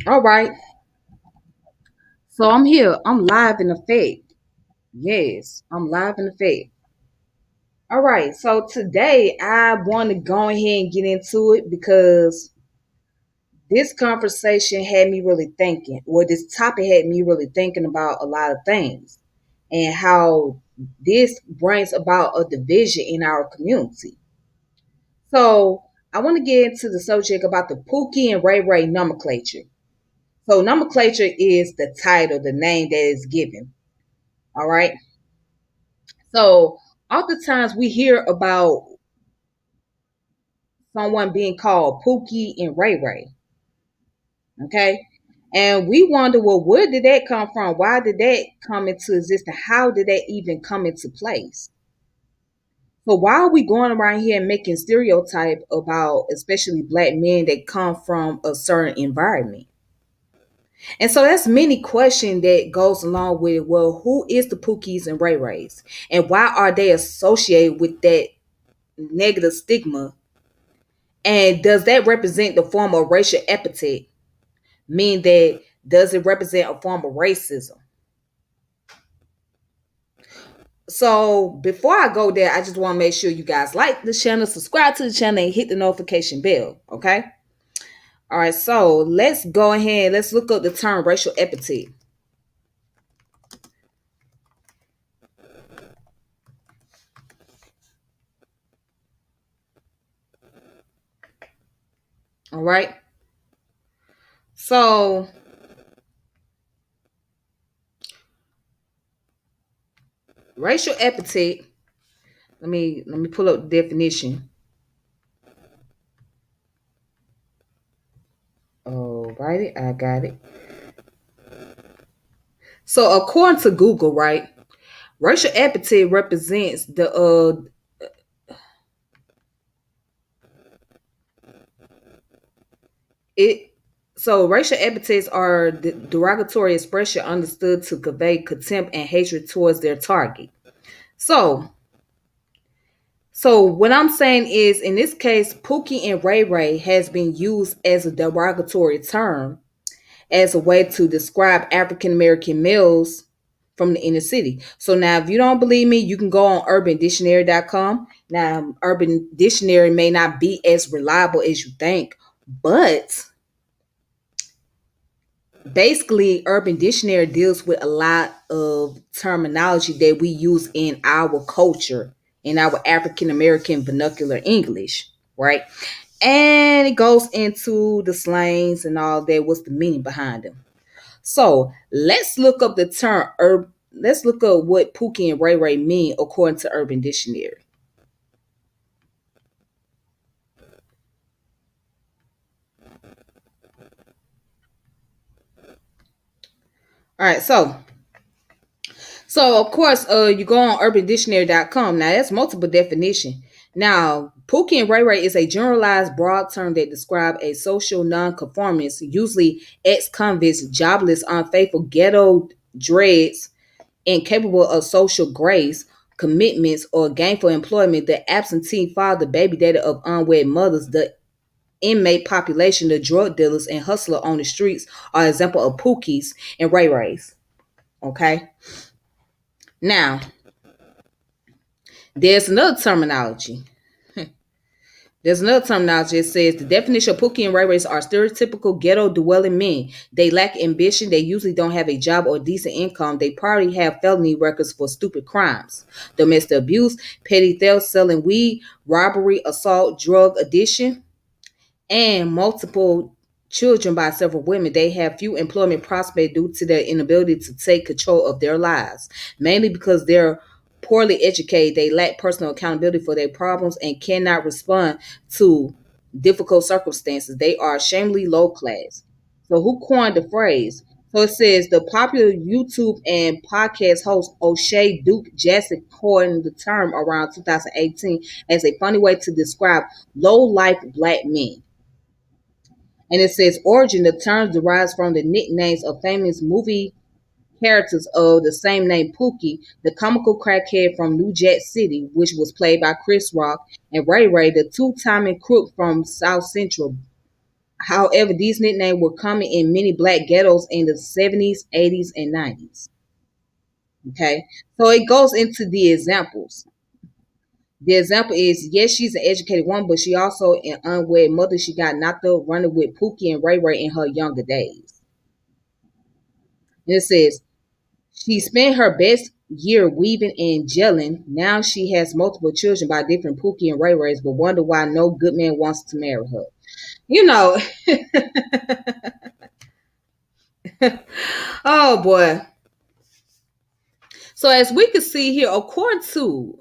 All right. So I'm here. I'm live in effect. Yes, I'm live in effect. All right. So today I want to go ahead and get into it because this conversation had me really thinking, or this topic had me really thinking about a lot of things and how this brings about a division in our community. So I want to get into the subject about the Pookie and RayRay nomenclature. So nomenclature is the title, the name that is given. All right. So oftentimes we hear about someone being called Pookie and RayRay. Okay. And we wonder, well, where did that come from? Why did that come into existence? How did that even come into place? So why are we going around here and making stereotype about especially black men that come from a certain environment? And so that's many question that goes along with, well, who is the Pookies and RayRays? And why are they associated with that negative stigma? And does that represent the form of racial epithet? Mean that does it represent a form of racism? So before I go there, I just want to make sure you guys like the channel, subscribe to the channel, and hit the notification bell. Okay. All right. So let's go ahead. Let's look up the term racial epithet. All right. So racial epithet. Let me pull up the definition. All righty, I got it. So according to Google, right, racial epithet represents the it so racial epithets are the derogatory expression understood to convey contempt and hatred towards their target. So so what I'm saying is in this case, Pookie and RayRay has been used as a derogatory term as a way to describe African American males from the inner city. So now, if you don't believe me, you can go on urbandictionary.com. Now, Urban Dictionary may not be as reliable as you think, but basically, Urban Dictionary deals with a lot of terminology that we use in our culture, in our African American vernacular English, right? And it goes into the slangs and all that. What's the meaning behind them? So let's look up the term let's look up what Pookie and RayRay mean according to Urban Dictionary. All right, so of course you go on urbandictionary.com. Now that's multiple definition. Now, Pookie and RayRay is a generalized broad term that describes a social nonconformist, usually ex-convicts, jobless, unfaithful, ghetto dreads, incapable of social grace, commitments, or gainful employment, the absentee father, baby daddy of unwed mothers, the inmate population, the drug dealers and hustler on the streets are example of Pookies and RayRays. Okay. Now, there's another terminology. There's another terminology. It says the definition of Pookie and RayRays are stereotypical ghetto dwelling men. They lack ambition. They usually don't have a job or decent income. They probably have felony records for stupid crimes, domestic abuse, petty theft, selling weed, robbery, assault, drug addiction, and multiple children by several women. They have few employment prospects due to their inability to take control of their lives, mainly because they're poorly educated. They lack personal accountability for their problems and cannot respond to difficult circumstances. They are shamefully low class. So, who coined the phrase? So it says the popular YouTube and podcast host O'Shea Duke Jessic coined the term around 2018 as a funny way to describe low life black men. And it says origin, the term derives from the nicknames of famous movie characters of the same name Pookie, the comical crackhead from New Jack City, which was played by Chris Rock, and RayRay, the two-timing crook from South Central. However, these nicknames were common in many black ghettos in the 70s, 80s, and 90s. Okay, so it goes into the examples. The example is, yes, she's an educated woman, but she also an unwed mother. She got knocked up running with Pookie and RayRay in her younger days. And it says, she spent her best year weaving and gelling. Now she has multiple children by different Pookie and RayRays, but wonder why no good man wants to marry her. You know, oh boy. So as we can see here, according to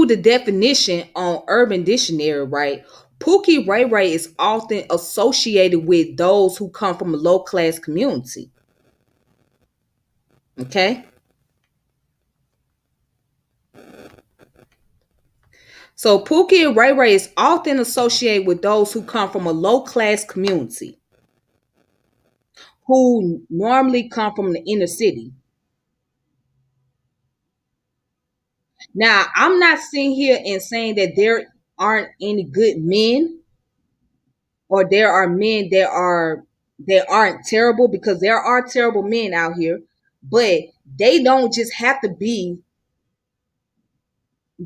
the definition on Urban Dictionary, right, Pookie RayRay is often associated with those who come from a low class community. Okay. So Pookie and RayRay is often associated with those who come from a low class community, who normally come from the inner city. Now, I'm not sitting here and saying that there aren't any good men or there are men that aren't terrible, because there are terrible men out here, but they don't just have to be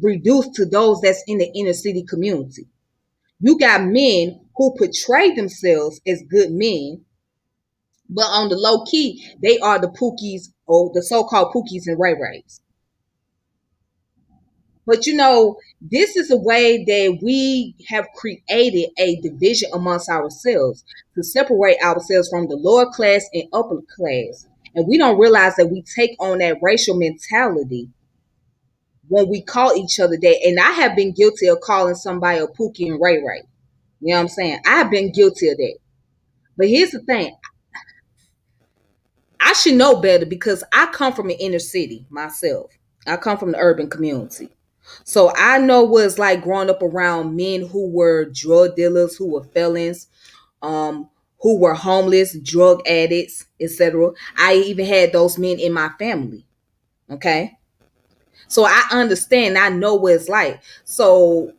reduced to those that's in the inner city community. You got men who portray themselves as good men, but on the low key, they are the Pookies or the so-called Pookies and RayRays. But this is a way that we have created a division amongst ourselves to separate ourselves from the lower class and upper class. And we don't realize that we take on that racial mentality when we call each other that. And I have been guilty of calling somebody a Pookie and RayRay. You know what I'm saying? I've been guilty of that. But here's the thing. I should know better because I come from an inner city myself. I come from the urban community. So I know what it's like growing up around men who were drug dealers, who were felons, who were homeless, drug addicts, etc. I even had those men in my family. Okay. So I understand, I know what it's like. So,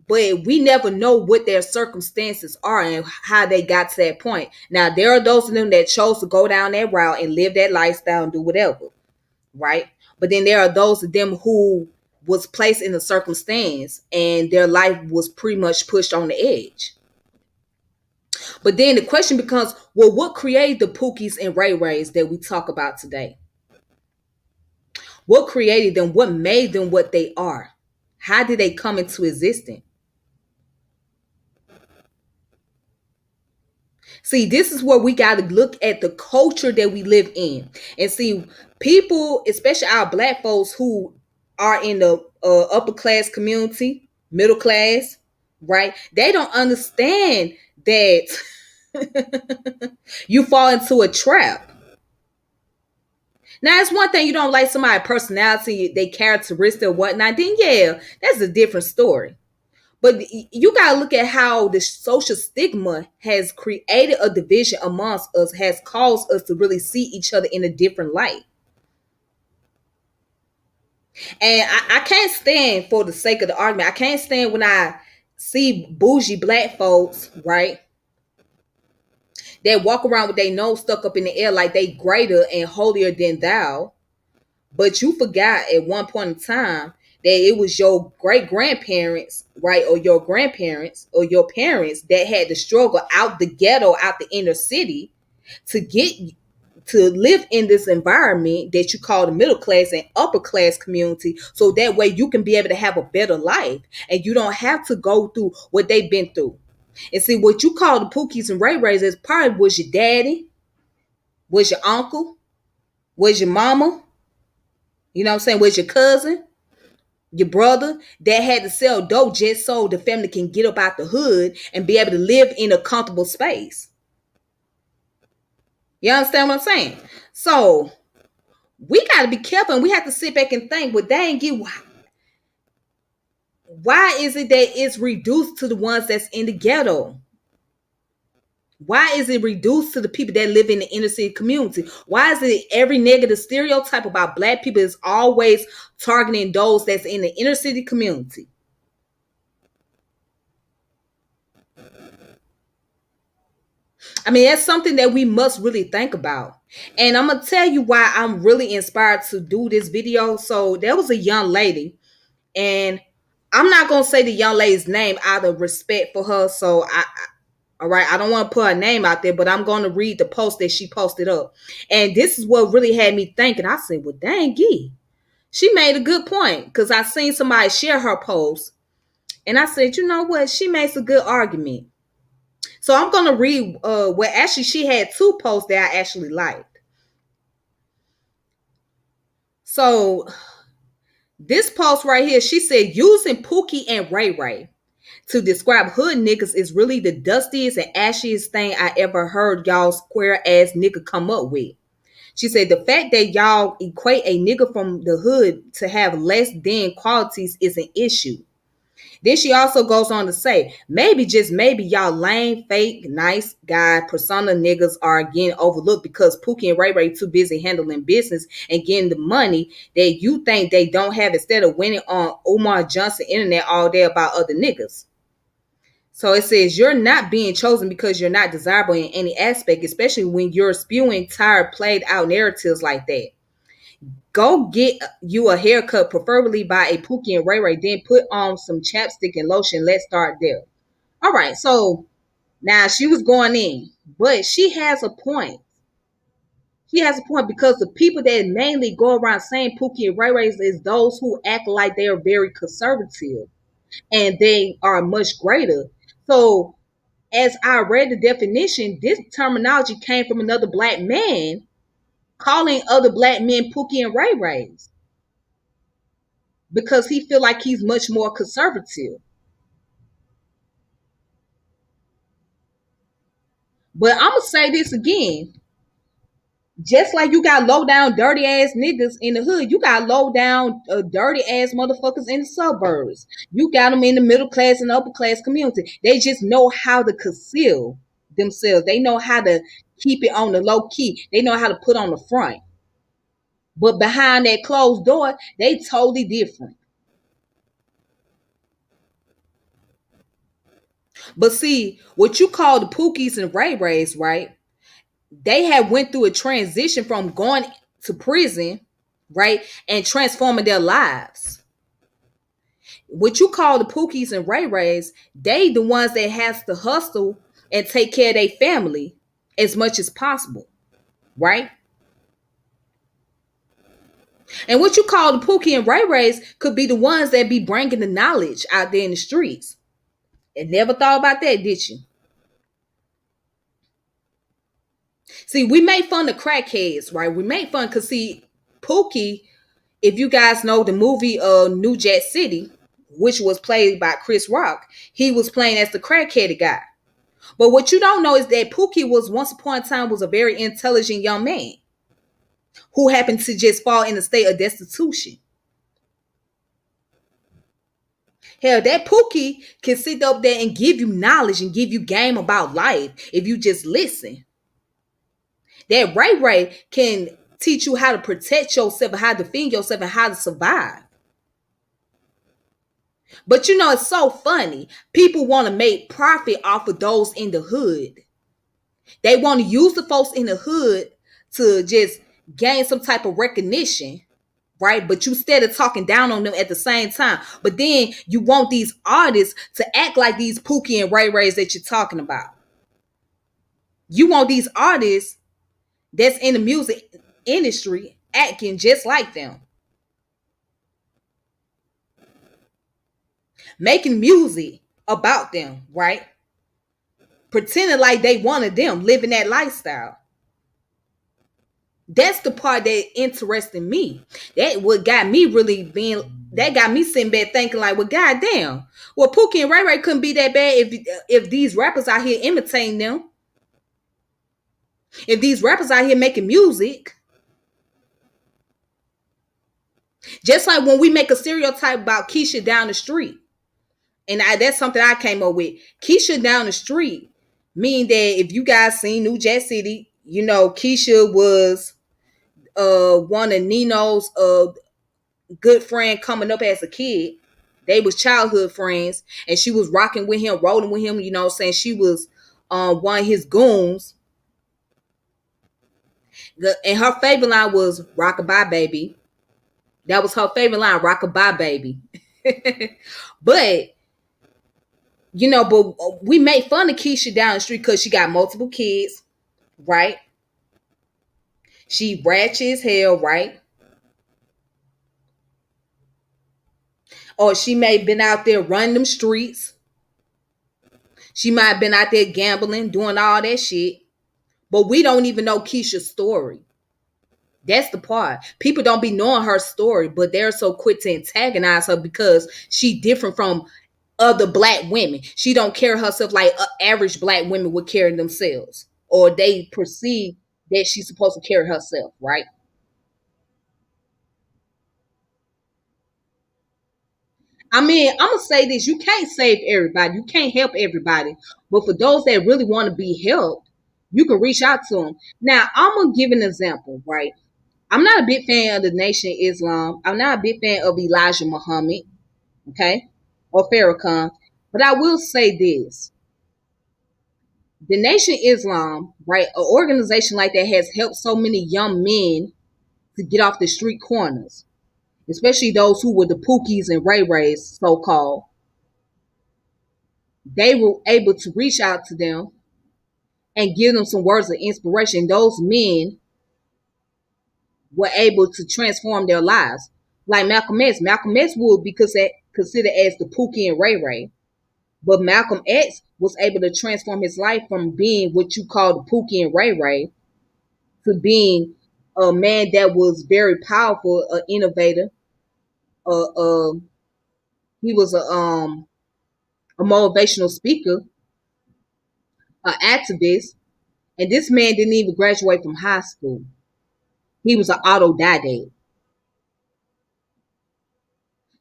but we never know what their circumstances are and how they got to that point. Now, there are those of them that chose to go down that route and live that lifestyle and do whatever, right? But then there are those of them who was placed in a circumstance and their life was pretty much pushed on the edge. But then the question becomes, well, what created the Pookies and RayRays that we talk about today? What created them? What made them what they are? How did they come into existence? See, this is where we got to look at the culture that we live in and see people, especially our black folks who are in the upper class community, middle class, right? They don't understand that you fall into a trap. Now, it's one thing you don't like somebody's personality, they characteristic or whatnot. Then yeah, that's a different story. But you gotta look at how the social stigma has created a division amongst us, has caused us to really see each other in a different light. And I can't stand for the sake of the argument. I can't stand when I see bougie black folks, right? That walk around with their nose stuck up in the air like they greater and holier than thou. But you forgot at one point in time that it was your great grandparents, right? Or your grandparents or your parents that had to struggle out the ghetto, out the inner city to get to live in this environment that you call the middle class and upper class community, so that way you can be able to have a better life and you don't have to go through what they've been through. And see, what you call the Pookies and RayRays is probably was your daddy, was your uncle, was your mama, you know what I'm saying, was your cousin, your brother that had to sell dope just so the family can get up out the hood and be able to live in a comfortable space. You understand what I'm saying? So we got to be careful, and we have to sit back and think, well, dang it, why is it that it's reduced to the ones that's in the ghetto? Why is it reduced to the people that live in the inner city community? Why is it every negative stereotype about black people is always targeting those that's in the inner city community? I mean, that's something that we must really think about. And I'm going to tell you why I'm really inspired to do this video. So there was a young lady, and I'm not going to say the young lady's name out of respect for her. So all right, I don't want to put her name out there, but I'm going to read the post that she posted up. And this is what really had me thinking. I said, well, dang, Gee, she made a good point, because I seen somebody share her post. And I said, you know what? She makes a good argument. So I'm going to read, well, actually, she had two posts that I actually liked. So this post right here, she said, using Pookie and RayRay to describe hood niggas is really the dustiest and ashiest thing I ever heard y'all square ass nigga come up with. She said, the fact that y'all equate a nigga from the hood to have less than qualities is an issue. Then she also goes on to say, maybe, just maybe, y'all lame, fake, nice guy persona niggas are getting overlooked because Pookie and RayRay too busy handling business and getting the money that you think they don't have, instead of winning on Umar Johnson internet all day about other niggas. So it says, you're not being chosen because you're not desirable in any aspect, especially when you're spewing tired, played out narratives like that. Go get you a haircut, preferably by a Pookie and RayRay, then put on some chapstick and lotion. Let's start there. All right, so now she was going in, but she has a point. She has a point, because the people that mainly go around saying Pookie and RayRay is those who act like they are very conservative and they are much greater. So as I read the definition, this terminology came from another black man calling other black men Pookie and RayRays, because he feel like he's much more conservative. But I'm gonna say this again. Just like you got low down dirty ass niggas in the hood, you got low down dirty ass motherfuckers in the suburbs. You got them in the middle class and upper class community. They just know how to conceal themselves. They know how to keep it on the low key. They know how to put on the front. But behind that closed door, they totally different. But see, what you call the Pookies and RayRays, right? They have went through a transition from going to prison, right, and transforming their lives. What you call the Pookies and RayRays, they the ones that has to hustle and take care of their family as much as possible, right? And what you call the Pookie and RayRays could be the ones that be bringing the knowledge out there in the streets. And never thought about that, did you? See, we make fun of crackheads, right? We make fun because, see, Pookie, if you guys know the movie New Jack City, which was played by Chris Rock, he was playing as the crackheaded guy. But what you don't know is that Pookie was once upon a time was a very intelligent young man. who happen to just fall in a state of destitution. Hell, that Pookie can sit up there and give you knowledge and give you game about life if you just listen. That RayRay can teach you how to protect yourself and how to defend yourself and how to survive. But you know, it's so funny. People want to make profit off of those in the hood. They want to use the folks in the hood to just gain some type of recognition, right? But you instead of talking down on them at the same time. But then you want these artists to act like these Pookie and RayRays that you're talking about. You want these artists that's in the music industry acting just like them, making music about them, right? Pretending like they wanted them, living that lifestyle. That's the part that interested me. That what got me really being. That got me sitting back thinking like, well, goddamn. Well, Pookie and RayRay couldn't be that bad if these rappers out here imitating them. If these rappers out here making music, just like when we make a stereotype about Keisha down the street, and that's something I came up with. Keisha down the street, meaning that if you guys seen New Jack City, you know Keisha was one of Nino's good friend coming up as a kid. They was childhood friends, and she was rocking with him, rolling with him. You know, saying she was one of his goons. And her favorite line was "Rockabye Baby." That was her favorite line, "Rockabye Baby." But you know, but we made fun of Keisha down the street because she got multiple kids, right? She ratchet as hell, right? Or she may have been out there running them streets. She might have been out there gambling, doing all that shit. But we don't even know Keisha's story. That's the part. People don't be knowing her story, but they're so quick to antagonize her because she different from other black women. She don't carry herself like average black women would carry themselves. Or they perceive that she's supposed to carry herself, right? I mean, I'm gonna say this: you can't save everybody, you can't help everybody, but for those that really want to be helped, you can reach out to them. Now, I'm gonna give an example, right? I'm not a big fan of the Nation of Islam. I'm not a big fan of Elijah Muhammad, okay, or Farrakhan. But I will say this: the Nation of Islam, right, an organization like that has helped so many young men to get off the street corners, especially those who were the Pookies and RayRays, so called. They were able to reach out to them and give them some words of inspiration. Those men were able to transform their lives. Like Malcolm X. Malcolm X would be considered as the Pookie and RayRay. But Malcolm X was able to transform his life from being what you call the Pookie and RayRay to being a man that was very powerful, an innovator. Uh, uh, he was a motivational speaker, an activist, and this man didn't even graduate from high school. He was an autodidact.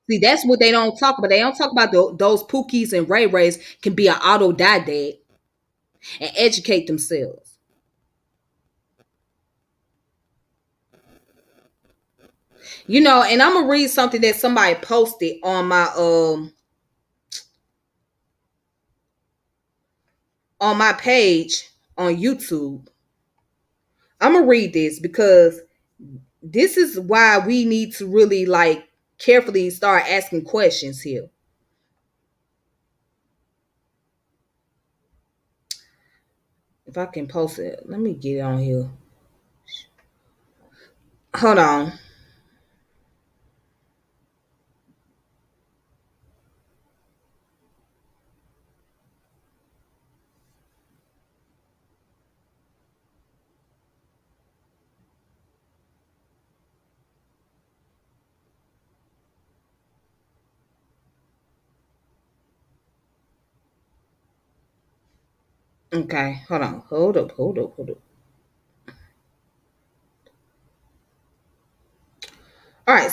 See, that's what they don't talk about. They don't talk about those Pookies and RayRays can be an autodidact and educate themselves. You know, and I'm gonna read something that somebody posted on my page on YouTube. I'm gonna read this because this is why we need to really like carefully start asking questions here. If I can post it, let me get it on here. Hold on. Okay, hold on. Hold up.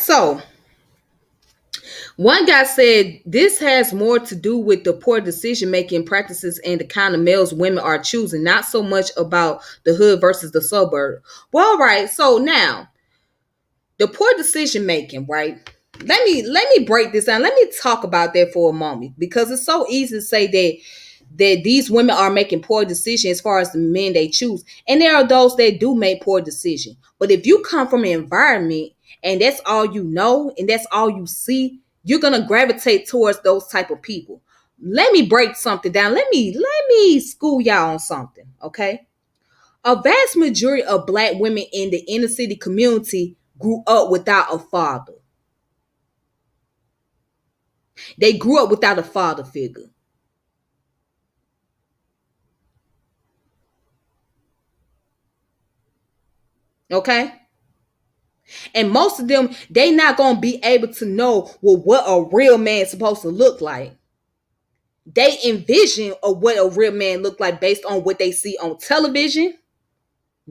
So one guy said this has more to do with the poor decision making practices and the kind of males women are choosing, not so much about the hood versus the suburb. Well, all right. So now the poor decision making, right? Let me break this down. Let me talk about that for a moment because it's so easy to say that these women are making poor decisions as far as the men they choose. And there are those that do make poor decisions. But if you come from an environment and that's all you know and that's all you see, you're gonna gravitate towards those type of people. Let me break something down. Let me school y'all on something, okay? A vast majority of black women in the inner city community grew up without a father. They grew up without a father figure. Okay? And most of them, they not gonna be able to know well what a real man is supposed to look like. They envision of what a real man look like based on what they see on television,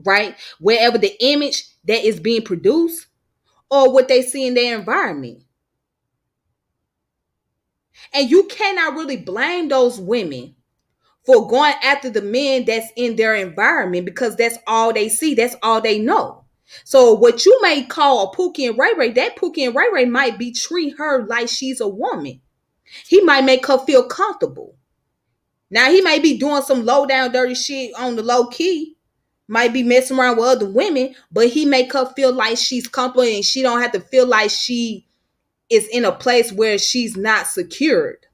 right? Wherever the image that is being produced, or what they see in their environment. And you cannot really blame those women for going after the men that's in their environment because that's all they see, that's all they know. So what you may call a Pookie and RayRay, that Pookie and RayRay might be treat her like she's a woman. He might make her feel comfortable. Now he might be doing some low down dirty shit on the low key, might be messing around with other women, but he make her feel like she's comfortable and she don't have to feel like she is in a place where she's not secured.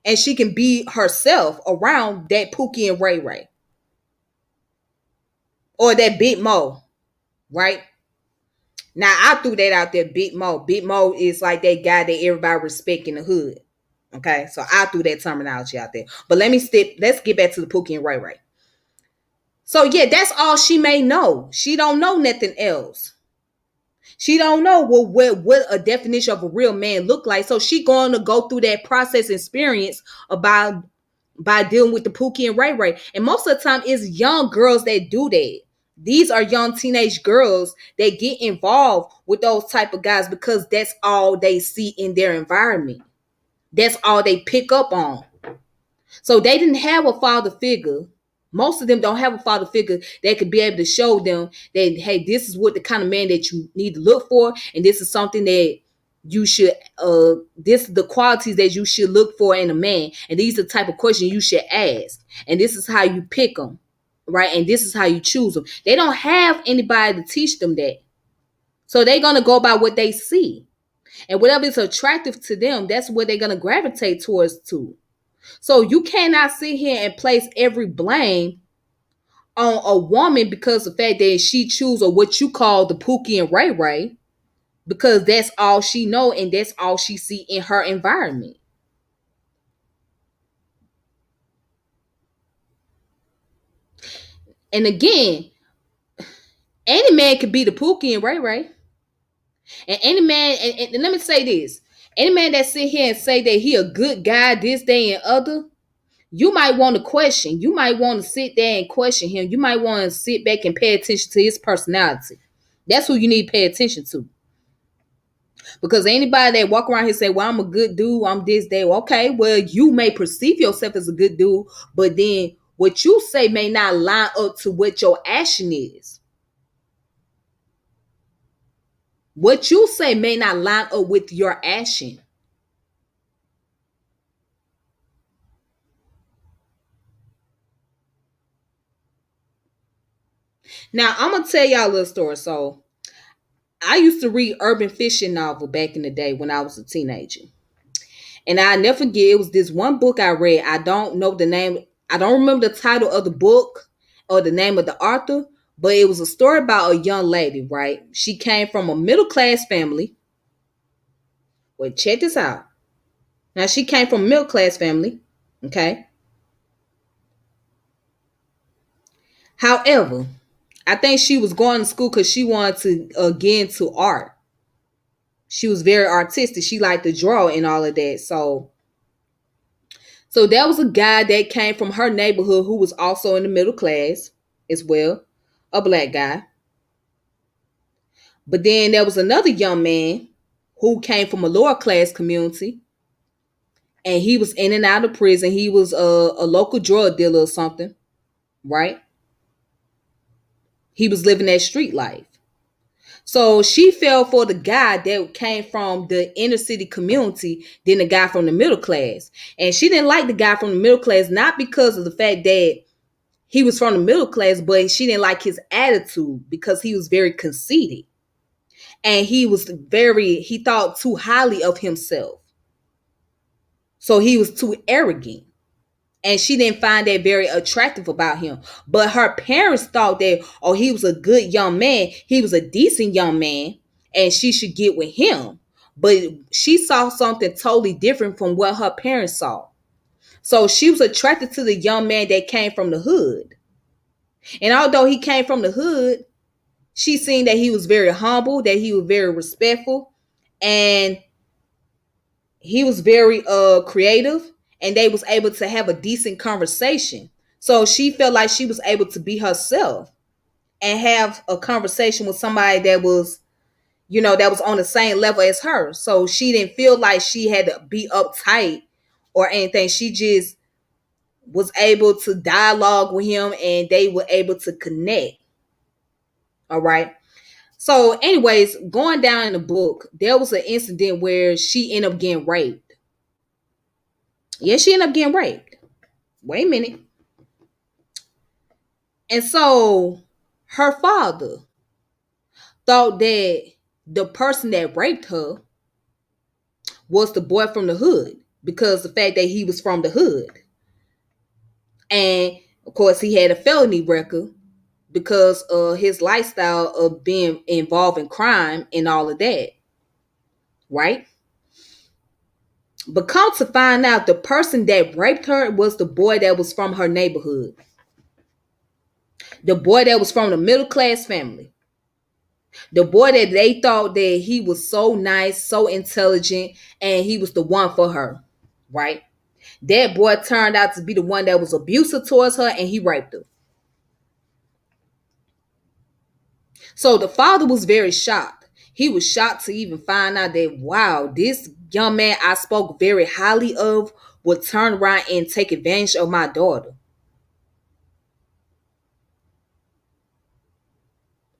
And she can be herself around that Pookie and RayRay or that Big Mo, right? Now I threw that out there, Big Mo. Big Mo is like that guy that everybody respect in the hood. Okay, so I threw that terminology out there. But let's get back to the Pookie and RayRay. So yeah, that's all she may know. She don't know nothing else. She don't know what a definition of a real man look like. So she going to go through that process experience about by dealing with the Pookie and RayRay. And most of the time, it's young girls that do that. These are young teenage girls that get involved with those type of guys because that's all they see in their environment. That's all they pick up on. So they didn't have a father figure. Most of them don't have a father figure that could be able to show them that, hey, this is what the kind of man that you need to look for, and this is something that you should this is the qualities that you should look for in a man, and these are the type of questions you should ask, and this is how you pick them, right? And this is how you choose them. They don't have anybody to teach them that. So they're gonna go by what they see. And whatever is attractive to them, that's what they're gonna gravitate towards too. So you cannot sit here and place every blame on a woman because of the fact that she choose or what you call the Pookie and RayRay, because that's all she know and that's all she see in her environment. And again, any man could be the Pookie and RayRay. And any man, and let me say this, any man that sit here and say that he a good guy this day and other, you might want to question. You might want to sit there and question him. You might want to sit back and pay attention to his personality. That's who you need to pay attention to. Because anybody that walk around here and say, well, I'm a good dude, I'm this, day. Okay, well, you may perceive yourself as a good dude, but then what you say may not line up to what your action is. What you say may not line up with your action. Now, I'm going to tell y'all a little story. So, I used to read urban fiction novel back in the day when I was a teenager. And I never forget, it was this one book I read. I don't know the name. I don't remember the title of the book or the name of the author, but it was a story about a young lady, right? She came from a middle class family. Well, check this out. Now, she came from a middle class family, okay? However, I think she was going to school because she wanted to get into art. She was very artistic. She liked to draw and all of that. So there was a guy that came from her neighborhood who was also in the middle class as well, a black guy. But then there was another young man who came from a lower class community, and he was in and out of prison. He was a local drug dealer or something, right? He was living that street life. So she fell for the guy that came from the inner city community than the guy from the middle class. And she didn't like the guy from the middle class, not because of the fact that he was from the middle class, but she didn't like his attitude because he was very conceited. And he thought too highly of himself. So he was too arrogant. And she didn't find that very attractive about him. But her parents thought that, oh, he was a good young man. He was a decent young man, and she should get with him. But she saw something totally different from what her parents saw. So she was attracted to the young man that came from the hood. And although he came from the hood, she seen that he was very humble, that he was very respectful, and he was very creative, and they was able to have a decent conversation. So she felt like she was able to be herself and have a conversation with somebody that was, that was on the same level as her. So she didn't feel like she had to be uptight or anything. She just was able to dialogue with him, and they were able to connect. All right. So, anyways, going down in the book, there was an incident where she ended up getting raped. Yeah, she ended up getting raped. Wait a minute. And so her father thought that the person that raped her was the boy from the hood, because the fact that he was from the hood. And of course, he had a felony record because of his lifestyle of being involved in crime and all of that. Right? But come to find out, the person that raped her was the boy that was from her neighborhood. The boy that was from the middle class family. The boy that they thought that he was so nice, so intelligent, and he was the one for her. Right? That boy turned out to be the one that was abusive towards her, and he raped her. So the father was very shocked. He was shocked to even find out that, wow, this young man I spoke very highly of would turn around and take advantage of my daughter.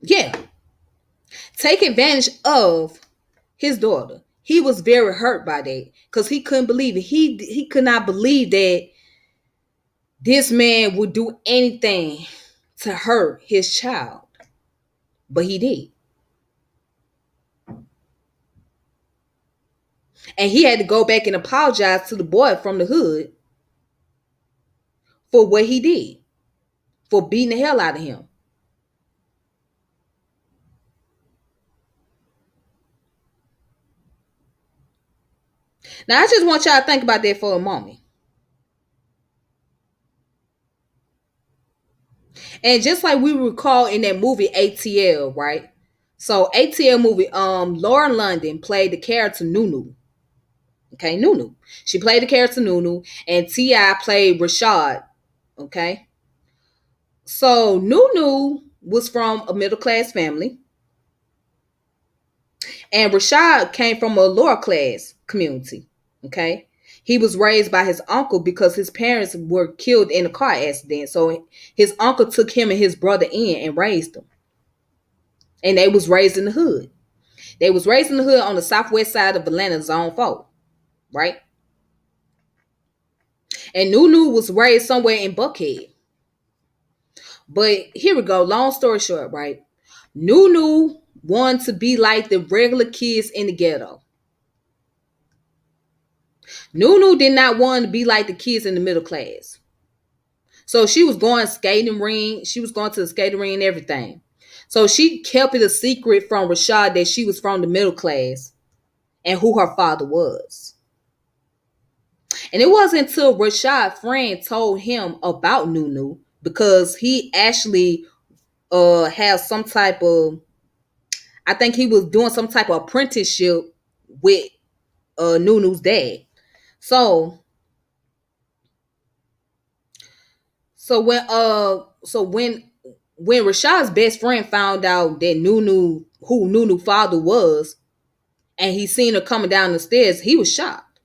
Yeah, take advantage of his daughter. He was very hurt by that because he couldn't believe it. He could not believe that this man would do anything to hurt his child, but he did. And he had to go back and apologize to the boy from the hood for what he did, for beating the hell out of him. Now, I just want y'all to think about that for a moment. And just like we recall in that movie ATL, right? So ATL movie, Lauren London played the character Nunu. Okay, Nunu. She played the character Nunu, and T.I. played Rashad. Okay. So Nunu was from a middle class family, and Rashad came from a lower class community. Okay. He was raised by his uncle because his parents were killed in a car accident. So his uncle took him and his brother in and raised them. And they was raised in the hood. They was raised in the hood on the southwest side of Atlanta, Zone 4. Right? And Nunu was raised somewhere in Buckhead. But here we go. Long story short, right? Nunu wanted to be like the regular kids in the ghetto. Nunu did not want to be like the kids in the middle class. So she was going skating ring. She was going to the skating ring and everything. So she kept it a secret from Rashad that she was from the middle class and who her father was. And it wasn't until Rashad's friend told him about Nunu, because he actually has some type of, I think he was doing some type of apprenticeship with Nunu's dad. So so when when Rashad's best friend found out that Nunu, who Nunu's father was, and he seen her coming down the stairs, he was shocked.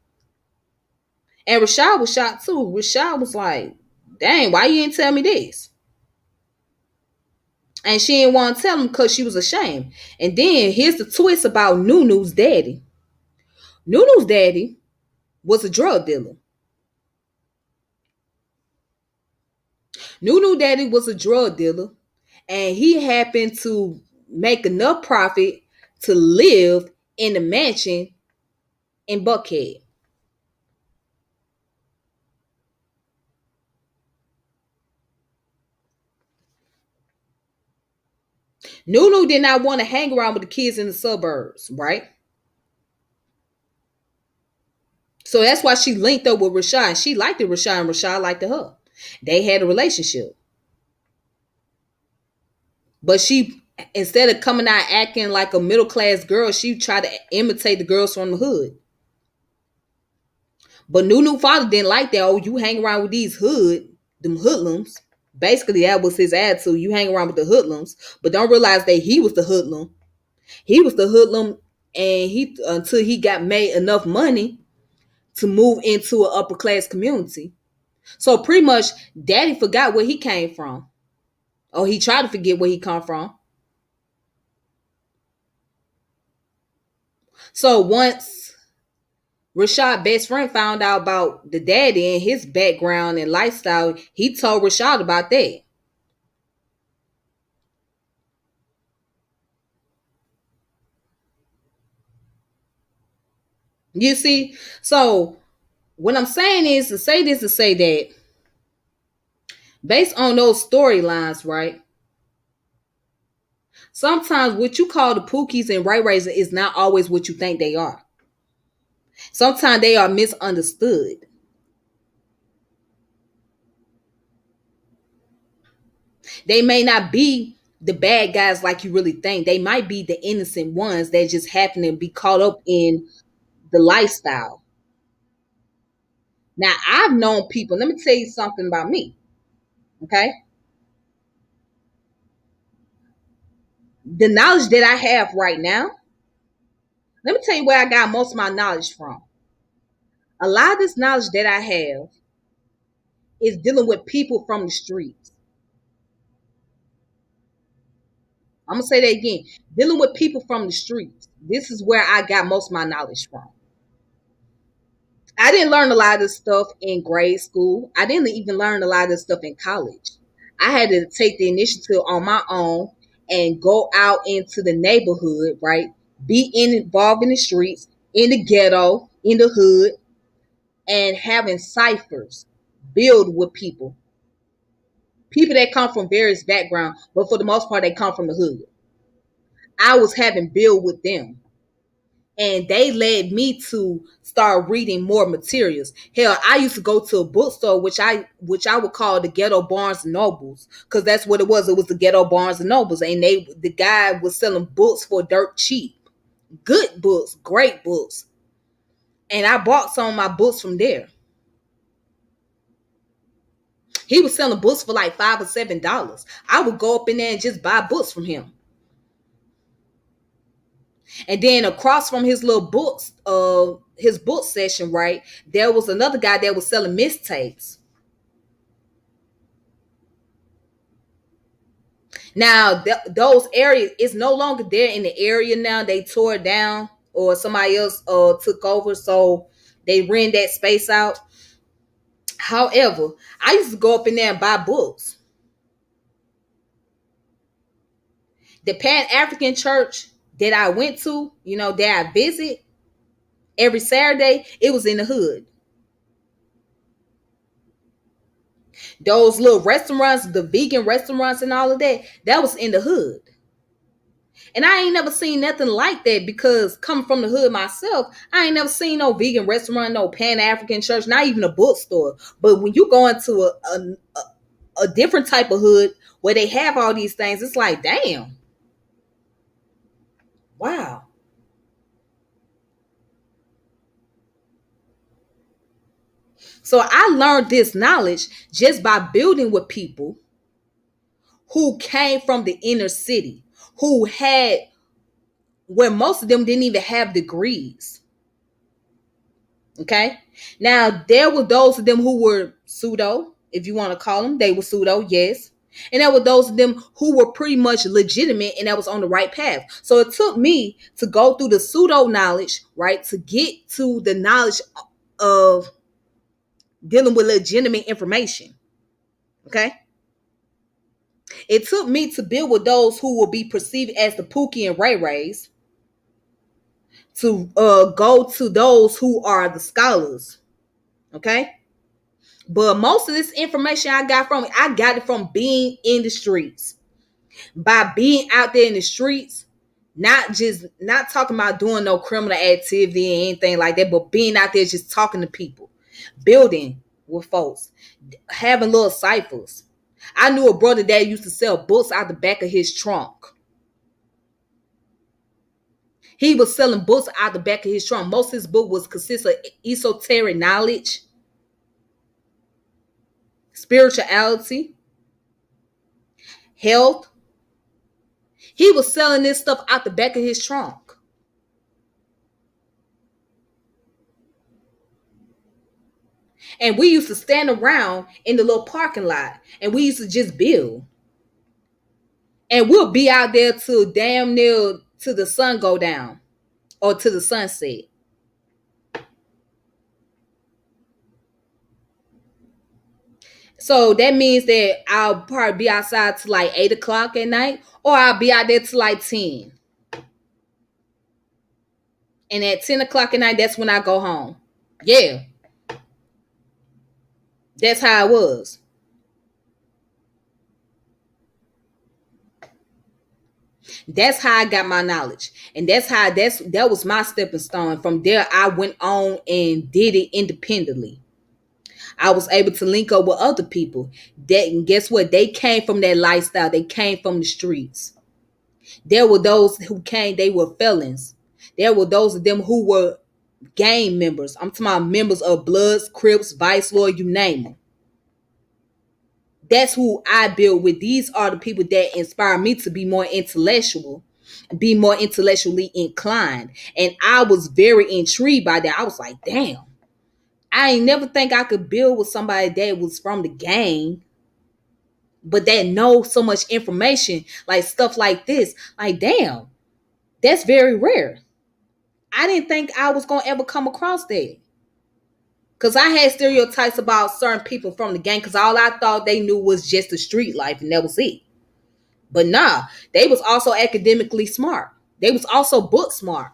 And Rashad was shocked too. Rashad was like, dang, why you didn't tell me this? And she didn't want to tell him because she was ashamed. And then here's the twist about Nunu's daddy. Nunu's daddy was a drug dealer. Nunu daddy was a drug dealer, and he happened to make enough profit to live in the mansion in Buckhead. Nunu did not want to hang around with the kids in the suburbs, right? So that's why she linked up with Rashad. She liked it, Rashad, and Rashad liked her. They had a relationship. But she, instead of coming out acting like a middle class girl, she tried to imitate the girls from the hood. But Nunu father didn't like that. Oh, you hang around with them hoodlums. Basically, that was his attitude. You hang around with the hoodlums, but don't realize that he was the hoodlum. He was the hoodlum, and he until he got made enough money to move into an upper class community. So pretty much, Daddy forgot where he came from. Or he tried to forget where he come from. So once Rashad's best friend found out about the daddy and his background and lifestyle, he told Rashad about that. You see? So what I'm saying is to say this to say that based on those storylines, right? Sometimes what you call the Pookies and RayRays is not always what you think they are. Sometimes they are misunderstood. They may not be the bad guys like you really think. They might be the innocent ones that just happen to be caught up in the lifestyle. Now, I've known people, let me tell you something about me, okay? The knowledge that I have right now, let me tell you where I got most of my knowledge from. A lot of this knowledge that I have is dealing with people from the streets. I'm going to say that again. Dealing with people from the streets. This is where I got most of my knowledge from. I didn't learn a lot of this stuff in grade school. I didn't even learn a lot of this stuff in college. I had to take the initiative on my own and go out into the neighborhood, right? Involved in the streets, in the ghetto, in the hood, and having ciphers, build with people. People that come from various backgrounds, but for the most part, they come from the hood. I was having build with them. And they led me to start reading more materials. Hell, I used to go to a bookstore, which I would call the ghetto Barnes and Nobles, because that's what it was. It was the ghetto Barnes and Nobles, and the guy was selling books for dirt cheap, good books, great books, and I bought some of my books from there. He was selling books for like $5 or $7. I would go up in there and just buy books from him. And then across from his little books, his book session, right, there was another guy that was selling mixtapes. Now, those areas is no longer there in the area now. They tore it down or somebody else took over. So they rent that space out. However, I used to go up in there and buy books. The Pan African church that I went to, that I visit every Saturday, it was in the hood. Those little restaurants, the vegan restaurants and all of that, that was in the hood. And I ain't never seen nothing like that because coming from the hood myself, I ain't never seen no vegan restaurant, no Pan-African church, not even a bookstore. But when you go into a different type of hood where they have all these things, it's like, damn. Wow. So I learned this knowledge just by building with people who came from the inner city, who had, where most of them didn't even have degrees. Okay. Now there were those of them who were pseudo, if you want to call them, they were pseudo, yes. And there were those of them who were pretty much legitimate and that was on the right path. So it took me to go through the pseudo knowledge, right, to get to the knowledge of dealing with legitimate information. Okay. It took me to build with those who will be perceived as the Pookie and RayRays, to go to those who are the scholars. Okay. But most of this information I got it from being in the streets. By being out there in the streets, not talking about doing no criminal activity and anything like that, but being out there just talking to people, building with folks, having little ciphers. I knew a brother that used to sell books out the back of his trunk. He was selling books out the back of his trunk. Most of his book was consist of esoteric knowledge, spirituality, health. He was selling this stuff out the back of his trunk. And we used to stand around in the little parking lot and we used to just build. And we'll be out there till damn near to the sun go down or to the sunset. So that means that I'll probably be outside till like 8 o'clock at night, or I'll be out there till like 10. And at 10 o'clock at night, that's when I go home. Yeah, that's how it was. That's how I got my knowledge. And that was my stepping stone. From there, I went on and did it independently. I was able to link up with other people. That, and guess what? They came from that lifestyle. They came from the streets. There were those who came, they were felons. There were those of them who were gang members. I'm talking about members of Bloods, Crips, Vice Lord, you name them. That's who I build with. These are the people that inspire me to be more intellectual, be more intellectually inclined. And I was very intrigued by that. I was like, damn, I ain't never think I could build with somebody that was from the gang, but that knows so much information, like stuff like this. Like, damn, that's very rare. I didn't think I was gonna ever come across that. Cause I had stereotypes about certain people from the gang, cause all I thought they knew was just the street life and that was it. But nah, they was also academically smart. They was also book smart.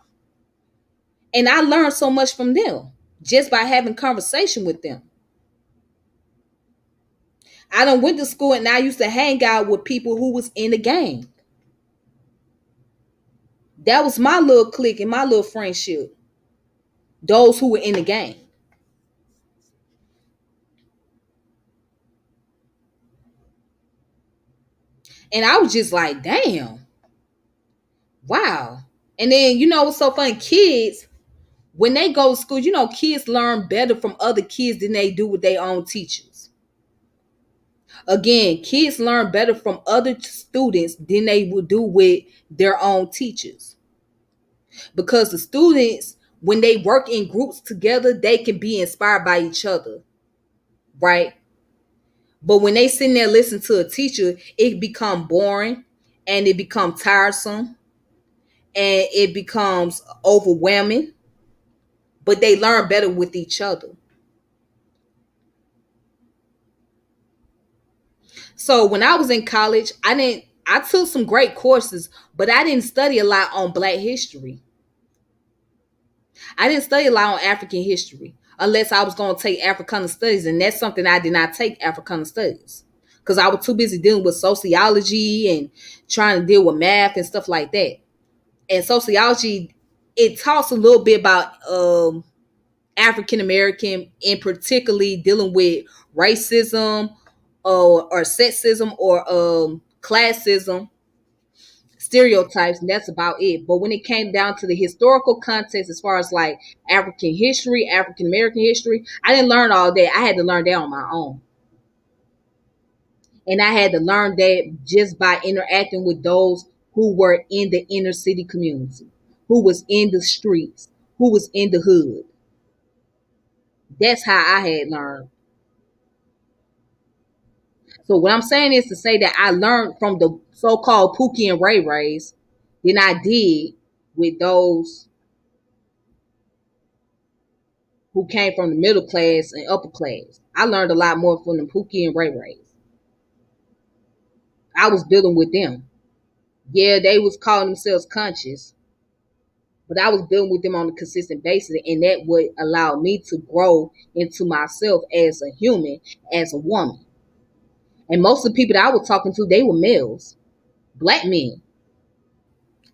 And I learned so much from them just by having conversation with them. I done went to school and I used to hang out with people who was in the gang. That was my little clique and my little friendship. Those who were in the gang. And I was just like, damn, wow. And then, you know what's so funny? Kids, when they go to school, you know, kids learn better from other kids than they do with their own teachers. Again, kids learn better from other students than they would do with their own teachers. Because the students, when they work in groups together, they can be inspired by each other, right? But when they sit there listen to a teacher, it become boring and it become tiresome and it becomes overwhelming. But they learn better with each other. So when I was in college, I took some great courses, but I didn't study a lot on Black history. I didn't study a lot on African history unless I was going to take Africana studies, and that's something I did not take Africana studies because I was too busy dealing with sociology and trying to deal with math and stuff like that. And sociology, it talks a little bit about African American, and particularly dealing with racism or sexism or classism, stereotypes, and that's about it. But when it came down to the historical context, as far as like African history, African American history, I didn't learn all that. I had to learn that on my own. And I had to learn that just by interacting with those who were in the inner city community, who was in the streets, who was in the hood. That's how I had learned. So what I'm saying is to say that I learned from the so-called Pookie and RayRays than I did with those who came from the middle class and upper class. I learned a lot more from the Pookie and RayRays. I was dealing with them. Yeah, they was calling themselves conscious, but I was dealing with them on a consistent basis, and that would allow me to grow into myself as a human, as a woman. And most of the people that I was talking to, they were males, black men.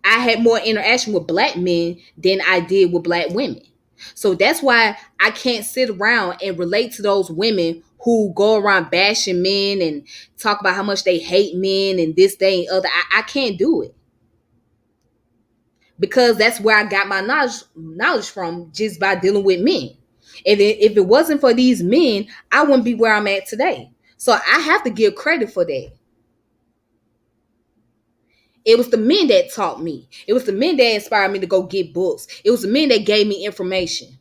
I had more interaction with black men than I did with black women. So that's why I can't sit around and relate to those women who go around bashing men and talk about how much they hate men and this, day, and other. I can't do it because that's where I got my knowledge from, just by dealing with men. If it wasn't for these men, I wouldn't be where I'm at today. So I have to give credit for that. It was the men that taught me. It was the men that inspired me to go get books. It was the men that gave me information.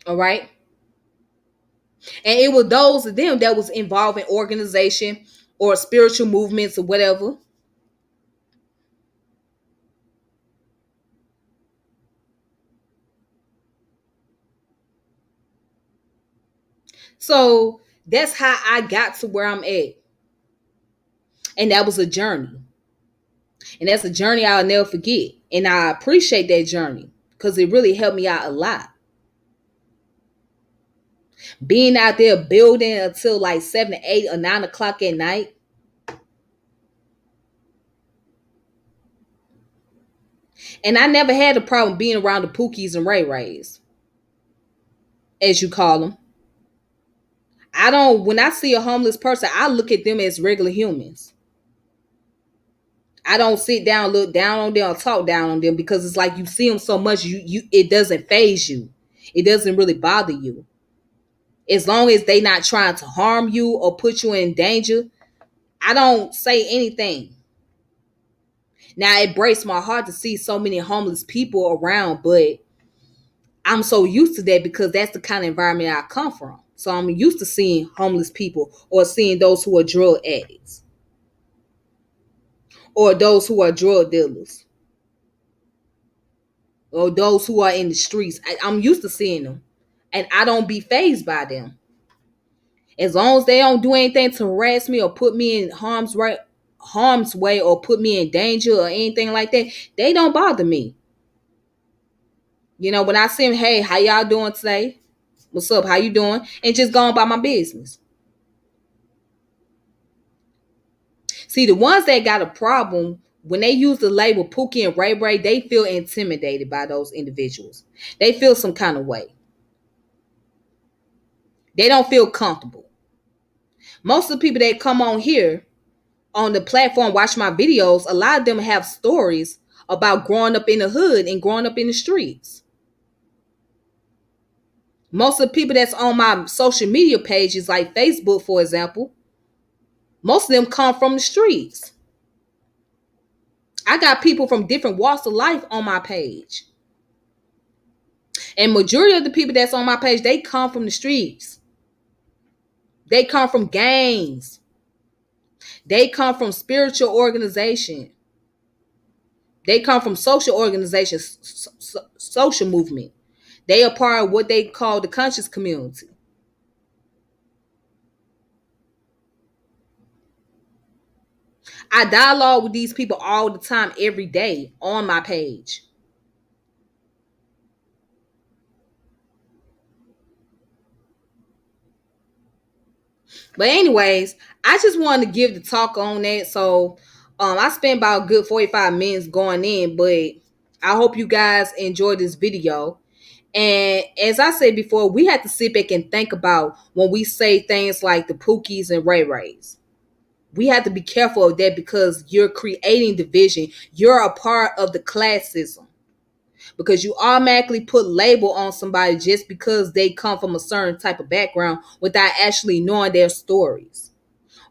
All right. And it was those of them that was involved in organization or spiritual movements or whatever. So that's how I got to where I'm at. And that was a journey. And that's a journey I'll never forget. And I appreciate that journey because it really helped me out a lot. Being out there building until like 7 or 8 or 9 o'clock at night. And I never had a problem being around the Pookies and RayRays, as you call them. I don't, when I see a homeless person, I look at them as regular humans. I don't sit down, look down on them, or talk down on them because it's like you see them so much, you it doesn't phase you. It doesn't really bother you. As long as they not trying to harm you or put you in danger, I don't say anything. Now it breaks my heart to see so many homeless people around, but I'm so used to that because that's the kind of environment I come from. So I'm used to seeing homeless people or seeing those who are drug addicts or those who are drug dealers or those who are in the streets. I'm used to seeing them and I don't be phased by them. As long as they don't do anything to harass me or put me in harm's way or put me in danger or anything like that, they don't bother me. You know, when I see them, hey, how y'all doing today? What's up? How you doing? And just go on by my business. See, the ones that got a problem, when they use the label Pookie and RayRay, they feel intimidated by those individuals. They feel some kind of way. They don't feel comfortable. Most of the people that come on here on the platform, watch my videos, a lot of them have stories about growing up in the hood and growing up in the streets. Most of the people that's on my social media pages, like Facebook, for example, most of them come from the streets. I got people from different walks of life on my page. And majority of the people that's on my page, they come from the streets. They come from gangs. They come from spiritual organization. They come from social organizations, social movement. They are part of what they call the conscious community. I dialogue with these people all the time, every day on my page. But anyways, I just wanted to give the talk on that. So I spent about a good 45 minutes going in, but I hope you guys enjoyed this video. And as I said before, we have to sit back and think about when we say things like the Pookies and RayRays. We have to be careful of that because you're creating division. You're a part of the classism. because you automatically put label on somebody just because they come from a certain type of background without actually knowing their stories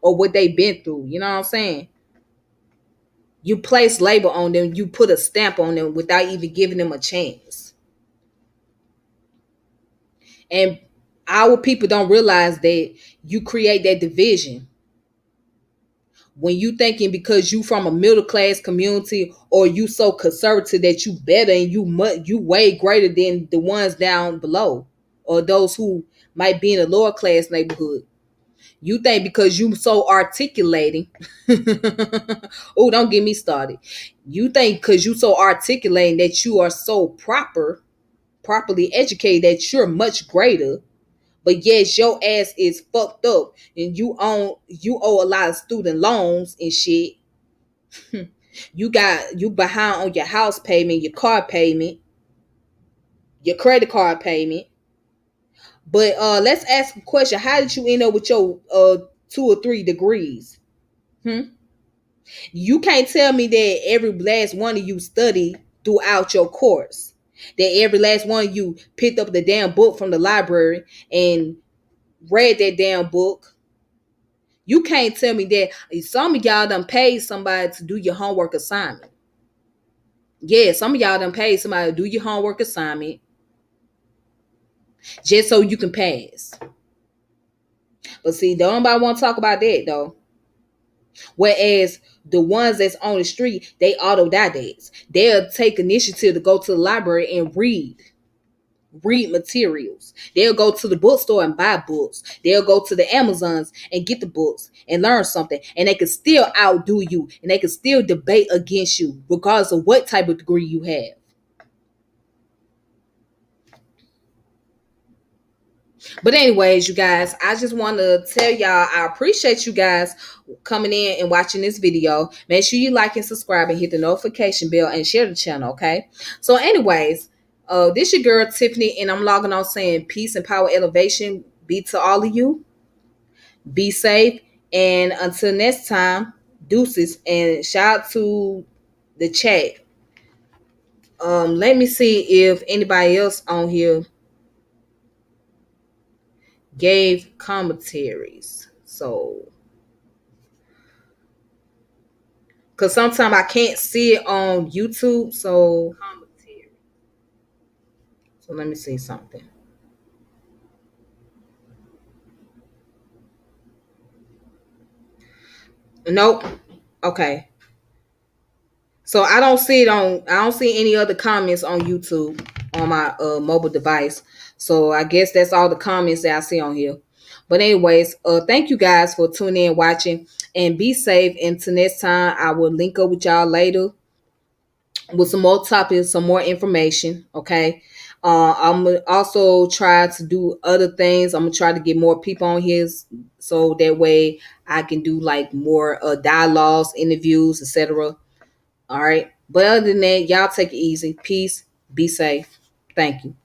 or what they've been through. You know what I'm saying? You place label on them, you put a stamp on them without even giving them a chance. And our people don't realize that you create that division when you thinking because you from a middle class community or you so conservative that you better and you way greater than the ones down below or those who might be in a lower class neighborhood. You think because you so articulating. Oh, don't get me started. You think because you so articulating that you are so properly educated, that you're much greater, but yes, your ass is fucked up and you owe a lot of student loans and shit. You behind on your house payment, your car payment, your credit card payment. But let's ask a question. How did you end up with your 2 or 3 degrees? Hmm? You can't tell me that every last one of you studied throughout your course. That every last one of you picked up the damn book from the library and read that damn book. You can't tell me that some of y'all done paid somebody to do your homework assignment. Yeah, some of y'all done paid somebody to do your homework assignment just so you can pass. But see, don't nobody want to talk about that though. Whereas the ones that's on the street, they autodidacts. They'll take initiative to go to the library and read materials. They'll go to the bookstore and buy books. They'll go to the Amazons and get the books and learn something. And they can still outdo you and they can still debate against you, regardless of what type of degree you have. But anyways, you guys, I just want to tell y'all I appreciate you guys coming in and watching this video. Make sure you like and subscribe and hit the notification bell and share the channel, okay? So anyways, this your girl Tiffany, and I'm logging on saying peace and power elevation be to all of you. Be safe, and until next time, deuces. And shout out to the chat. Let me see if anybody else on here gave commentaries. So, because sometimes I can't see it on YouTube. So let me see something. Nope. Okay. So I don't see any other comments on YouTube on my mobile device. So I guess that's all the comments that I see on here. But anyways, thank you guys for tuning in, watching, and be safe. Until next time, I will link up with y'all later with some more topics, some more information. Okay. I'm gonna also try to do other things. I'm gonna try to get more people on here, so that way I can do like more dialogues, interviews, etc. All right. But other than that, y'all take it easy. Peace. Be safe. Thank you.